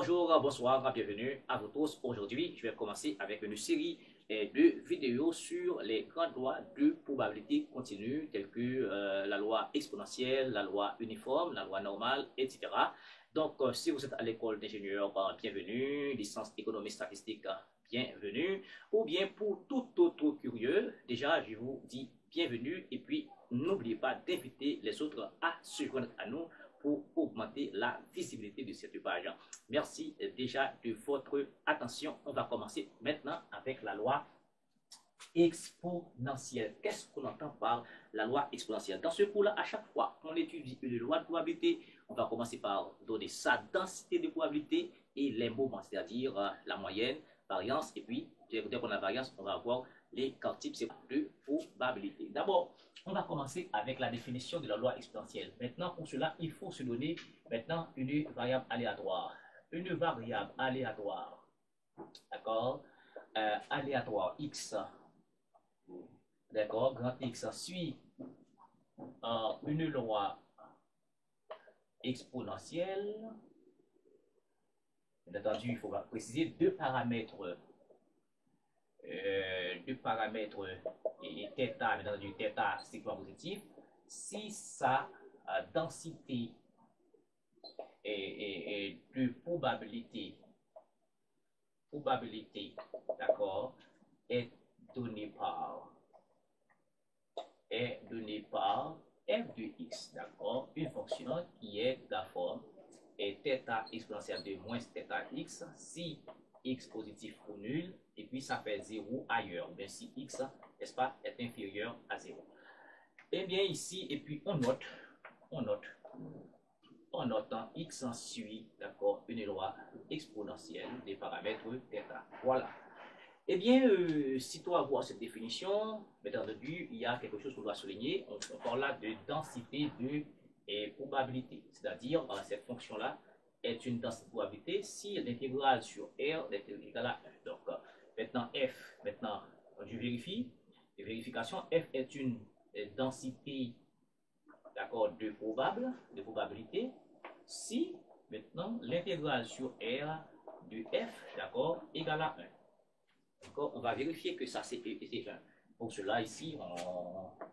Bonjour, bonsoir, bienvenue à vous tous. Aujourd'hui, je vais commencer avec une série de vidéos sur les grandes lois de probabilité continue, telles que la loi exponentielle, la loi uniforme, la loi normale, etc. Donc, si vous êtes à l'école d'ingénieur, bienvenue, licence économie statistique, bienvenue, ou bien pour tout autre curieux, déjà, je vous dis bienvenue, et puis n'oubliez pas d'inviter les autres à se joindre à nous pour augmenter la visibilité de cette page. Merci déjà de votre attention. On va commencer maintenant avec la loi exponentielle. Qu'est-ce qu'on entend par la loi exponentielle? Dans ce cours-là, à chaque fois qu'on étudie une loi de probabilité, on va commencer par donner sa densité de probabilité et les moments, c'est-à-dire la moyenne, variance, et puis dès qu'on a variance, on va avoir les quantiques de probabilité. D'abord, on va commencer avec la définition de la loi exponentielle. Maintenant, pour cela, il faut se donner maintenant une variable aléatoire. Une variable aléatoire, d'accord, aléatoire x, d'accord, grand X suit une loi exponentielle. Bien entendu, il faut préciser deux paramètres et θ, bien entendu, θ c'est quoi positif, si sa densité de probabilité, d'accord, est donnée par f de x, d'accord, une fonction qui est de la forme θ exponentielle de moins θx, si x positif ou nul, et puis ça fait 0 ailleurs, bien si x, n'est-ce pas, est inférieur à 0. Et bien ici, et puis on note en x suit, d'accord, une loi exponentielle des paramètres θ. Voilà. Eh bien, si tu vas voir cette définition, bien entendu, il y a quelque chose qu'on doit souligner. On parle là de densité de probabilité, c'est-à-dire cette fonction-là est une densité de probabilité si l'intégrale sur R est égale à 1. Donc, maintenant, f, maintenant, je vérifie. De vérification, f est une densité, d'accord, de probabilité si, maintenant, l'intégrale sur R de f, d'accord, égale à 1. D'accord, on va vérifier que ça c'est 1. Pour cela, ici,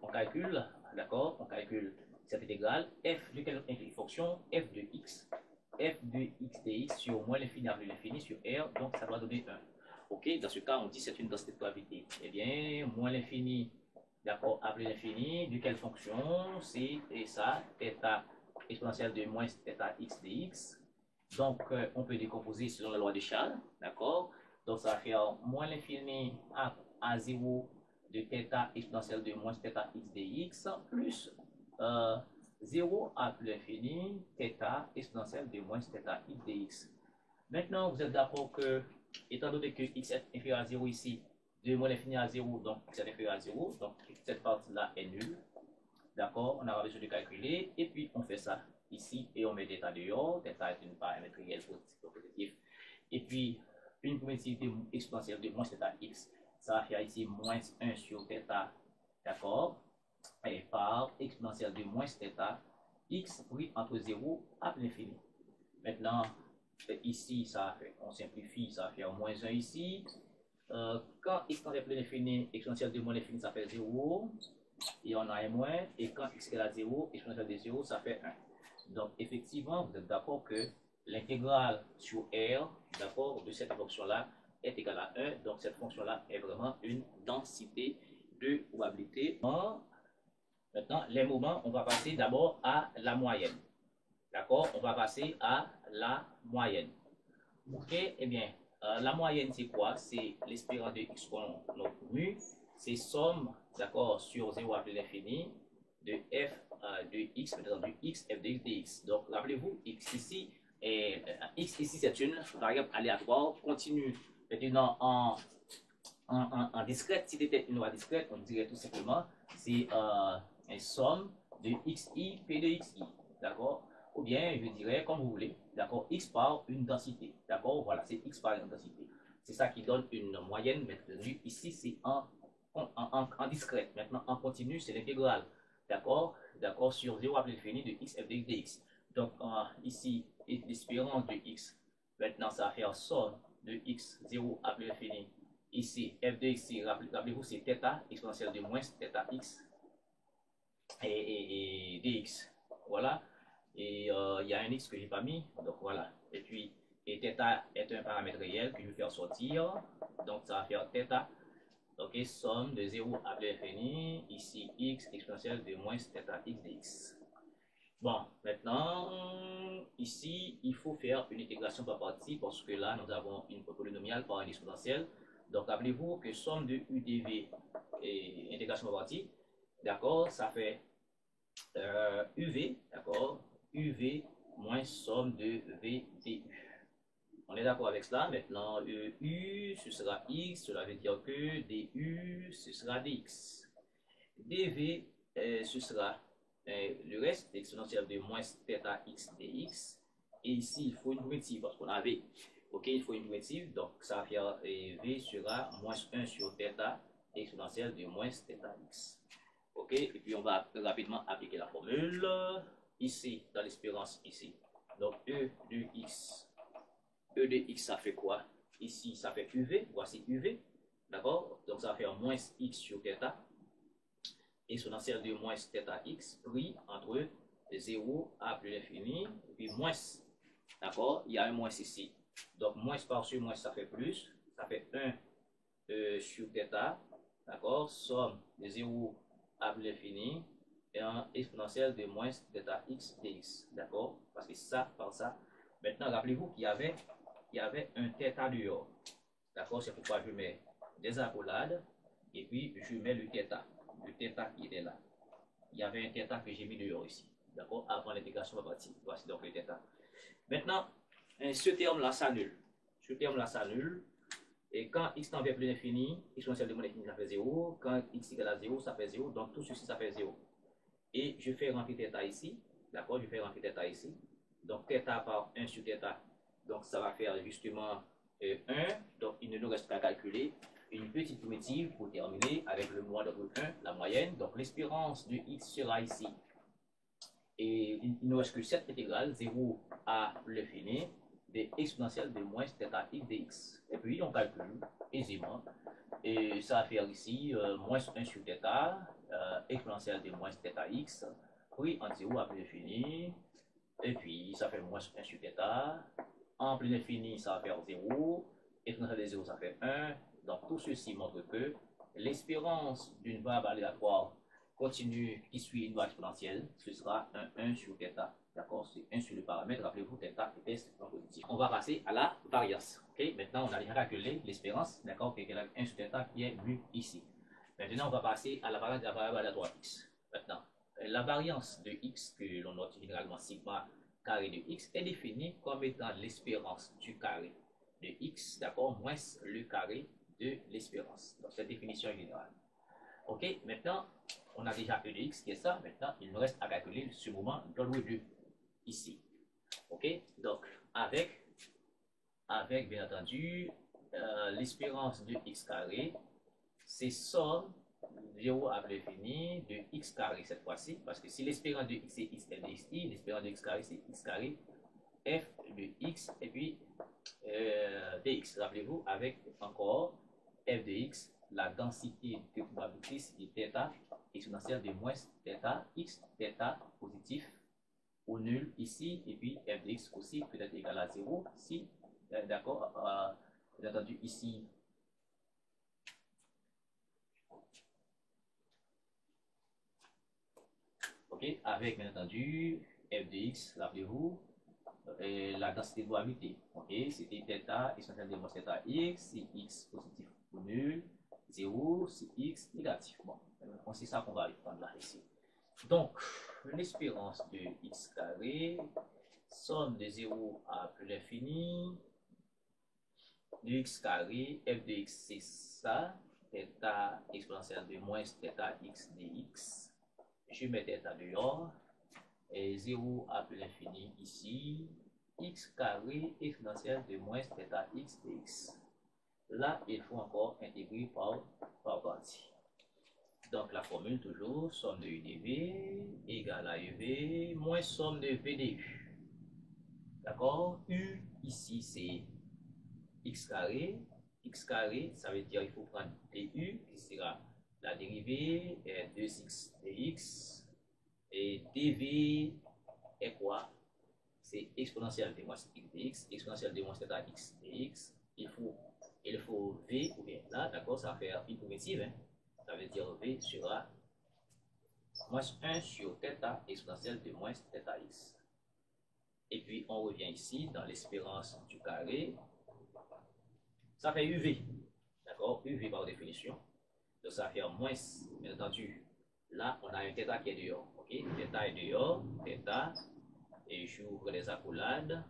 on calcule, d'accord, on calcule cette intégrale f de quelle fonction, f de x dx sur moins l'infini appelé l'infini sur R, donc ça doit donner 1. Ok, dans ce cas, on dit c'est une densité de probabilité. Eh bien, moins l'infini, d'accord, appelé l'infini, de quelle fonction, c'est ça, θ exponentielle de moins θx dx. Donc, on peut décomposer selon la loi de Charles, d'accord. Donc, ça va faire moins l'infini à 0 de θ exponentielle de moins θx dx plus 0 à plus l'infini θ exponentielle de moins θx dx. Maintenant, vous êtes d'accord que, étant donné que x est inférieur à 0 ici, de moins l'infini à 0, donc x est inférieur à 0, donc cette partie-là est nulle. D'accord, on a besoin de calculer, et puis on fait ça ici, et on met θ dehors. Θ est une paramètre réelle positif. Et puis, une probabilité exponentielle de moins θx, ça va faire ici moins 1 sur θ, d'accord, et par exponentielle de moins θx pris entre 0 à l'infini. Maintenant, ici, ça fait, on simplifie, ça va faire moins 1 ici. Quand x tend vers l'infini, exponentielle de moins l'infini, ça fait 0, et on a un moins, et quand x égale à 0, exponentielle de 0, ça fait 1. Donc, effectivement, vous êtes d'accord que l'intégrale sur R, d'accord, de cette fonction-là est égale à 1. Donc, cette fonction-là est vraiment une densité de probabilité. Maintenant, les moments, on va passer d'abord à la moyenne. D'accord, on va passer à la moyenne. Ok, eh bien, la moyenne, c'est quoi? C'est l'espérance de x qu'on a obtenu. C'est somme, d'accord, sur 0 à plus l'infini de f de x, maintenant du x, f de x dx. Donc, rappelez-vous, x ici, c'est une variable aléatoire continue. Maintenant, en discrète, si c'était une loi discrète, on dirait tout simplement, c'est une somme de xi, p de xi, d'accord? Ou bien, je dirais, comme vous voulez, d'accord, x par une densité, d'accord? Voilà, c'est x par une densité. C'est ça qui donne une moyenne maintenant. Ici, c'est en discrète. Maintenant, en continu, c'est l'intégrale, d'accord? D'accord, sur 0 à l'infini de x f de x dx. Donc, ici, l'espérance de x Maintenant, ça va faire somme de x0 à plus l'infini. Ici, f de x, rappelez-vous, c'est θ exponentielle de moins θ x et dx. Voilà. Et il y a un x que j'ai pas mis, donc voilà. Et puis, et θ est un paramètre réel que je vais faire sortir. Donc, ça va faire θ. Ok, somme de 0 à l'infini. Ici, x exponentielle de moins θ x dx. Bon, maintenant, ici, il faut faire une intégration par partie parce que là, nous avons une polynomiale par un exponentiel. Donc, rappelez-vous que somme de UDV et intégration par partie, d'accord, ça fait UV, d'accord, UV moins somme de VDU. On est d'accord avec cela. Maintenant, U, ce sera X, cela veut dire que DU, ce sera DX. DV, ce sera le reste exponentiel de moins θ x dx. Et ici, il faut une primitive parce qu'on avait. Ok, il faut une primitive. Donc, ça va faire V sera moins 1 sur θ exponentielle de moins θ x. Ok, et puis on va rapidement appliquer la formule. Ici, dans l'espérance, ici. Donc, E de x. E de x, ça fait quoi? Ici, ça fait UV. Voici UV. D'accord? Donc, ça va faire moins x sur θ exponentielle de moins θ x pris entre 0 à plus l'infini, puis moins, d'accord, il y a un moins ici. Donc, moins par sur moins, ça fait plus, ça fait 1 sur θ, d'accord, somme de 0 à plus l'infini, et un exponentielle de moins θ x dx, d'accord, parce que ça par ça. Maintenant, rappelez-vous qu'il y avait un θ dehors, d'accord, c'est pourquoi je mets des accolades, et puis je mets le θ qui était là. Il y avait un θ que j'ai mis dehors ici, d'accord, avant l'intégration par partie. Voici donc le θ. Maintenant, ce terme-là s'annule. Ce terme-là s'annule. Et quand x tend vers plus l'infini, exponentielle de moins l'infini, ça fait 0. Quand x égale à 0, ça fait 0. Donc tout ceci, ça fait 0. Et je fais rentrer θ ici. D'accord, je fais rentrer θ ici. Donc θ par 1 sur θ. Donc ça va faire justement 1. Donc il ne nous reste qu'à calculer une petite primitive pour terminer avec le moins de 1, la moyenne. Donc l'espérance de x sera ici. Et il ne reste que cette intégrale, 0 à l'infini, des exponentielles de moins θ x dx. Et puis on calcule aisément. Et ça va faire ici moins 1 sur θ, exponentielle de moins θ x, pris en 0 à l'infini. Et puis ça fait moins 1 sur θ. En plein infini, ça va faire 0. Exponentielle de 0, ça fait 1. Donc tout ceci montre que l'espérance d'une variable aléatoire continue qui suit une loi exponentielle, ce sera un 1 sur θ. D'accord, c'est 1 sur le paramètre. Rappelez-vous, θ était strictement positif. On va passer à la variance. Okay? Maintenant, on a déjà calculé l'espérance. D'accord, qui est 1 sur θ qui est vu ici. Maintenant, on va passer à la variance de la variable aléatoire x. Maintenant, la variance de x, que l'on note généralement sigma carré de x, est définie comme étant l'espérance du carré de x, d'accord, moins le carré de l'espérance. Donc, cette définition est générale. Ok, maintenant, on a déjà E de x qui est ça. Maintenant, il nous reste à calculer ce moment W2 ici. Ok, donc, avec bien entendu, l'espérance de x carré, c'est somme 0 à l'infini de x carré cette fois-ci. Parce que si l'espérance de x c'est x de xi, l'espérance de x carré c'est x carré f de x et puis dx. Rappelez-vous, avec encore f de x, la densité de probabilité, c'est θ exponentielle de moins θ x, θ positif ou nul ici, et puis f de x aussi peut être égal à 0 si, d'accord, bien entendu ici, ok, avec bien entendu f de x, rappelez-vous, la densité de probabilité, ok, c'était θ exponentielle de moins θ x, si x positif ou nul, 0, si x négatif. Bon, c'est ça qu'on va prendre là ici. Donc, l'espérance de x carré, somme de 0 à plus l'infini, de x carré, f de x c'est ça, θ exponentielle de moins θ x dx. Je mets θ dehors, et 0 à plus l'infini ici, x carré exponentielle de moins θ x dx. Là, il faut encore intégrer par partie. Donc la formule toujours, somme de UDV égale à UV moins somme de VDU. D'accord? U ici c'est x carré. X carré, ça veut dire il faut prendre du, qui sera la dérivée, 2x dx. Et dv est quoi? C'est exponentielle de moins x dx, exponentielle de moins θ x dx. Il faut v, ou bien là, d'accord, ça va faire une primitive. Hein. Ça veut dire v sera moins 1 sur θ exponentielle de moins θ x. Et puis on revient ici dans l'espérance du carré. Ça fait UV, d'accord? UV par définition. Donc ça va faire moins, bien entendu. Là, on a un θ qui est dehors, ok? Θ est dehors, θ, et j'ouvre les accolades.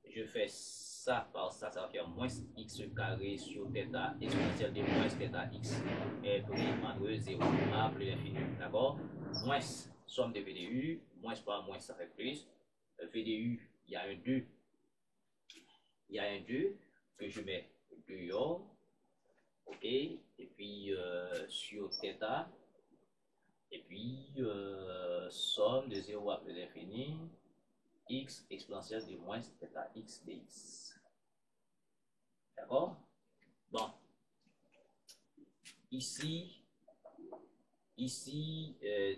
Je fais ça par ça, ça va faire moins x carré sur θ exponentielle de moins θ x est pris entre 0 à plus l'infini, d'accord? Moins somme de VDU, moins par moins ça fait plus. VDU, il y a un 2, il y a un 2 que je mets dehors, ok? Et puis sur θ, et puis somme de 0 à plus l'infini, x exponentielle de moins θ x dx. D'accord? Bon. Ici,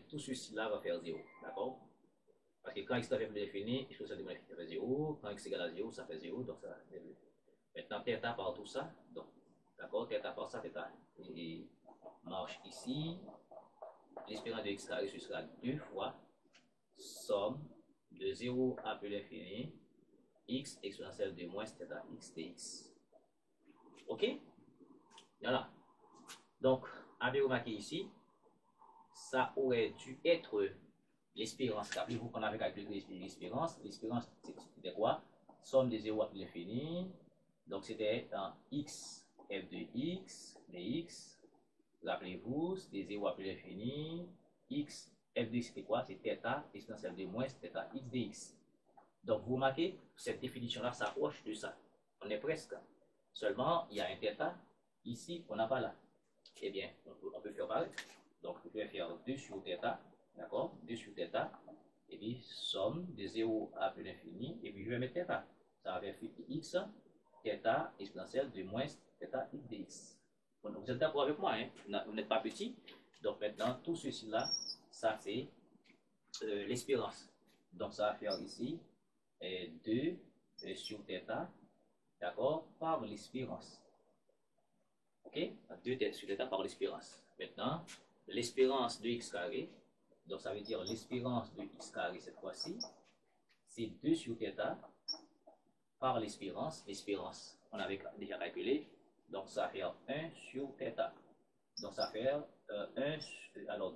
tout ceci-là va faire 0. D'accord? Parce que quand x est plus l'infini, il faut ça démontrer que ça fait 0. Quand x égale à 0, ça fait 0. Donc ça fait 0. Maintenant, θ par tout ça. Donc, d'accord? Θ par ça, θ. Et marche ici. L'espérance de x carré, ce sera 2 fois somme de 0 à plus l'infini, x exponentielle de moins θ x dx. Ok? Voilà. Donc, avez remarqué ici, ça aurait dû être l'espérance. Rappelez-vous qu'on avait calculé l'espérance. L'espérance, c'était quoi? Somme de 0 à plus l'infini. Donc, c'était un x f de x, dx. Rappelez-vous, c'était 0 à plus l'infini. X f de x, c'était quoi? C'est θ exponentielle de moins θ x dx. Donc, vous remarquez, cette définition-là s'approche de ça. On est presque. Seulement, il y a un θ. Ici, on n'a pas là. Eh bien, on peut faire pareil. Donc, je vais faire 2 sur θ. D'accord? 2 sur θ. Et puis, somme de 0 à plus l'infini. Et puis, je vais mettre θ. Ça va faire x, θ exponentielle de moins θ x dx. Bon, donc, vous êtes d'accord avec moi, hein? Vous n'êtes pas petit. Donc, maintenant, tout ceci-là, ça, c'est l'espérance. Donc, ça va faire ici 2 sur θ, d'accord, par l'espérance. Ok? 2 sur θ par l'espérance. Maintenant, l'espérance de x carré, donc ça veut dire l'espérance de x carré cette fois-ci, c'est 2 sur θ par l'espérance. L'espérance, on avait déjà calculé, donc ça va faire 1 sur θ. Donc ça va faire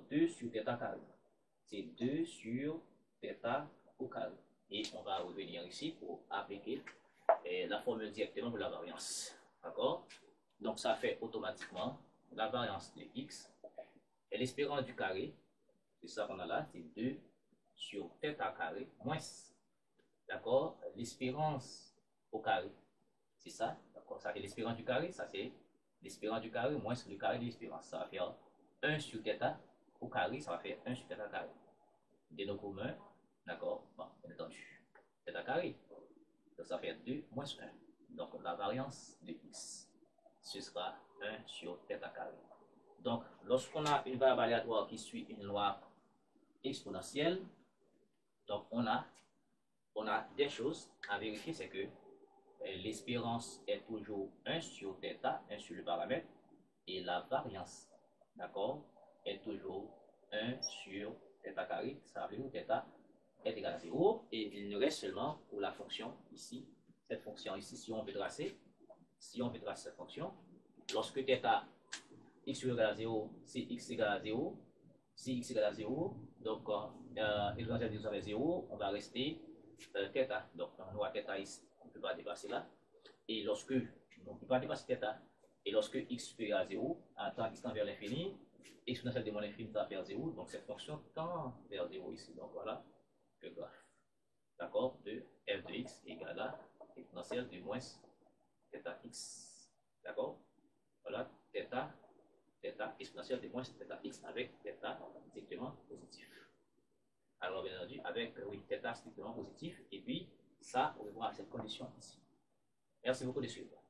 2 sur θ carré. C'est 2 sur θ au carré. Et on va revenir ici pour appliquer la formule directement de la variance. D'accord? Donc ça fait automatiquement la variance de x et l'espérance du carré, c'est ça qu'on a là, c'est 2 sur θ carré moins, d'accord, l'espérance au carré, c'est ça, d'accord, ça fait l'espérance du carré, ça c'est l'espérance du carré moins le carré de l'espérance, ça va faire 1 sur θ au carré, ça va faire 1 sur θ carré. Des noms communs, d'accord, bon, bien entendu, θ carré, donc ça fait 2 moins 1, donc la variance de x, ce sera 1 sur θ carré. Donc, lorsqu'on a une variable aléatoire qui suit une loi exponentielle, donc on a des choses à vérifier, c'est que l'espérance est toujours 1 sur θ, 1 sur le paramètre, et la variance, d'accord, est toujours 1 sur θ carré, ça veut dire que θ est égal à 0, et il nous reste seulement pour la fonction ici, cette fonction ici, si on veut tracer cette fonction, lorsque θ x égale à 0, si x égale à 0, si x égale à 0, donc exponentielle de 0 avec 0, on va rester θ. Donc on aura θ ici, on ne peut pas dépasser là. Et lorsque, on ne peut pas dépasser θ, et lorsque x supérieur à 0, à temps x tend vers l'infini, exponentielle de moins l'infini tend vers 0, donc cette fonction tend vers 0 ici. Donc voilà le graphe. D'accord? De f de x égale à exponentielle de moins θ x. D'accord? Voilà, θ exponentielle de moins θ x avec θ strictement positif. Alors bien entendu, avec oui, θ strictement positif, et puis ça, on va voir cette condition ici. Merci beaucoup de suivre.